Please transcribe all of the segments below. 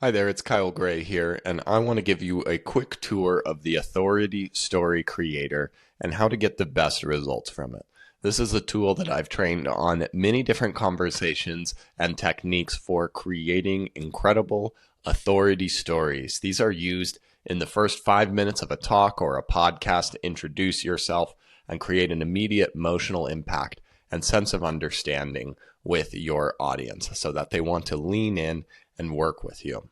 Hi there, it's Kyle Gray here, and I want to give you a quick tour of the Authority Story Creator and how to get the best results from it. This is a tool that I've trained on many different conversations and techniques for creating incredible authority stories. These are used in the first 5 minutes of a talk or a podcast to introduce yourself and create an immediate emotional impact and sense of understanding with your audience so that they want to lean in and work with you.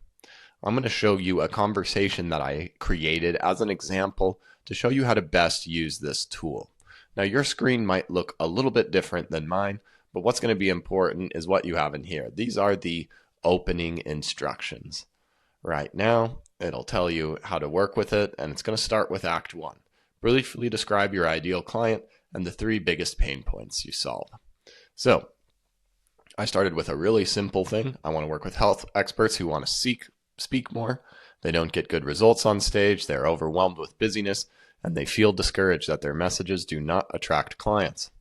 I'm going to show you a conversation that I created as an example to show you how to best use this tool. Now, your screen might look a little bit different than mine, but what's going to be important is what you have in here. These are the opening instructions. Right now, it'll tell you how to work with it, and it's going to start with Act 1. Briefly describe your ideal client and the 3 biggest pain points you solve. So, I started with a really simple thing. I want to work with health experts who want to speak more. They don't get good results on stage. They're overwhelmed with busyness, and they feel discouraged that their messages do not attract clients.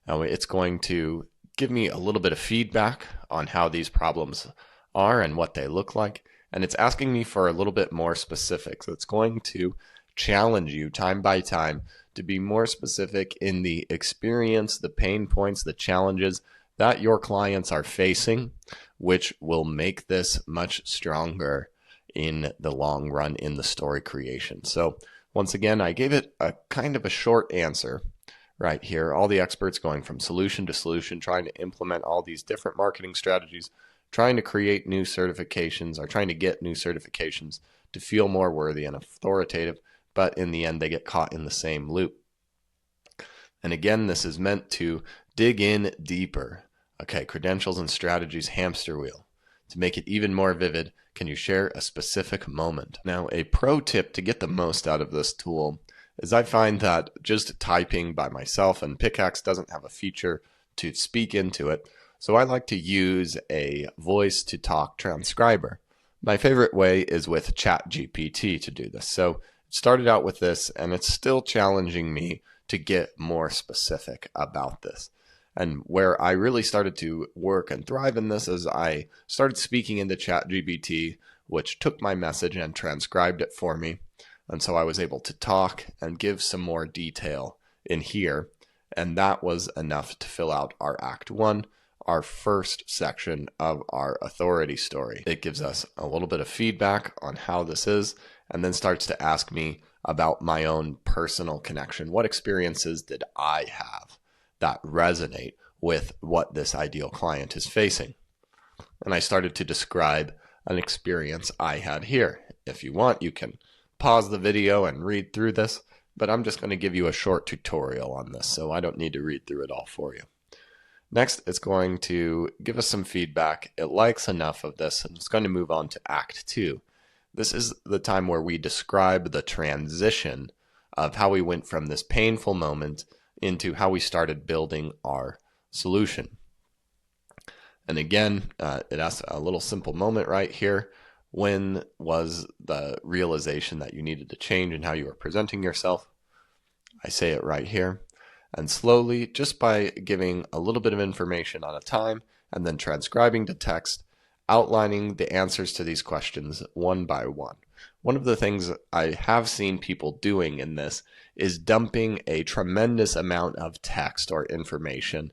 Now, it's going to give me a little bit of feedback on how these problems are and what they look like. And it's asking me for a little bit more specifics. So it's going to challenge you time by time to be more specific in the experience, the pain points, the challenges that your clients are facing, which will make this much stronger in the long run in the story creation. So once again, I gave it a kind of a short answer right here. All the experts going from solution to solution, trying to implement all these different marketing strategies, trying to create new certifications or trying to get new certifications to feel more worthy and authoritative, but in the end, they get caught in the same loop. And again, this is meant to dig in deeper. Okay, credentials and strategies hamster wheel. To make it even more vivid, can you share a specific moment? Now, a pro tip to get the most out of this tool is I find that just typing by myself, and Pickaxe doesn't have a feature to speak into it, so I like to use a voice-to-talk transcriber. My favorite way is with ChatGPT to do this. So it started out with this, and it's still challenging me to get more specific about this. And where I really started to work and thrive in this is I started speaking into ChatGPT, which took my message and transcribed it for me. And so I was able to talk and give some more detail in here. And that was enough to fill out our Act 1, our first section of our authority story. It gives us a little bit of feedback on how this is, and then starts to ask me about my own personal connection. What experiences did I have that resonate with what this ideal client is facing? And I started to describe an experience I had here. If you want, you can pause the video and read through this, but I'm just going to give you a short tutorial on this, so I don't need to read through it all for you. Next, it's going to give us some feedback. It likes enough of this, and it's going to move on to Act 2. This is the time where we describe the transition of how we went from this painful moment into how we started building our solution. And again, it asks a little simple moment right here. When was the realization that you needed to change in how you were presenting yourself? I say it right here. And slowly, just by giving a little bit of information on a time and then transcribing to text, outlining the answers to these questions one by one. One of the things I have seen people doing in this is dumping a tremendous amount of text or information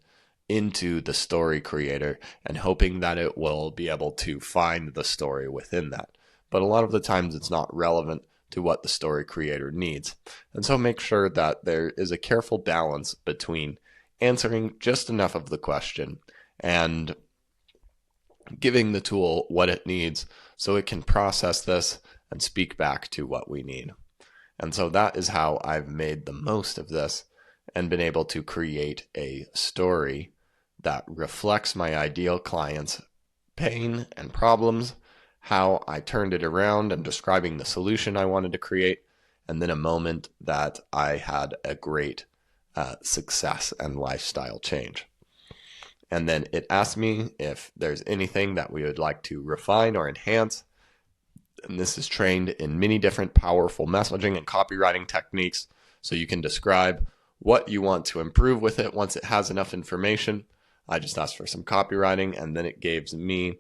into the story creator and hoping that it will be able to find the story within that. But a lot of the times it's not relevant to what the story creator needs. And so make sure that there is a careful balance between answering just enough of the question and giving the tool what it needs so it can process this and speak back to what we need. And so that is how I've made the most of this and been able to create a story that reflects my ideal client's pain and problems, how I turned it around and describing the solution I wanted to create, and then a moment that I had a great success and lifestyle change. And then it asked me if there's anything that we would like to refine or enhance. And this is trained in many different powerful messaging and copywriting techniques. So you can describe what you want to improve with it once it has enough information. I just asked for some copywriting, and then it gives me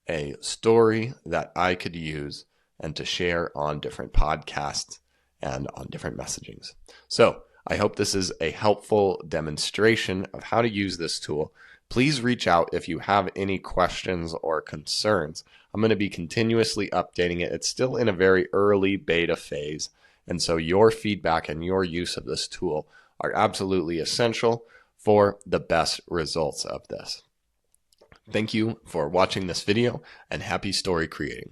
a story that I could use and to share on different podcasts and on different messagings. So I hope this is a helpful demonstration of how to use this tool. Please reach out if you have any questions or concerns. I'm going to be continuously updating it. It's still in a very early beta phase, and so your feedback and your use of this tool are absolutely essential for the best results of this. Thank you for watching this video, and happy story creating.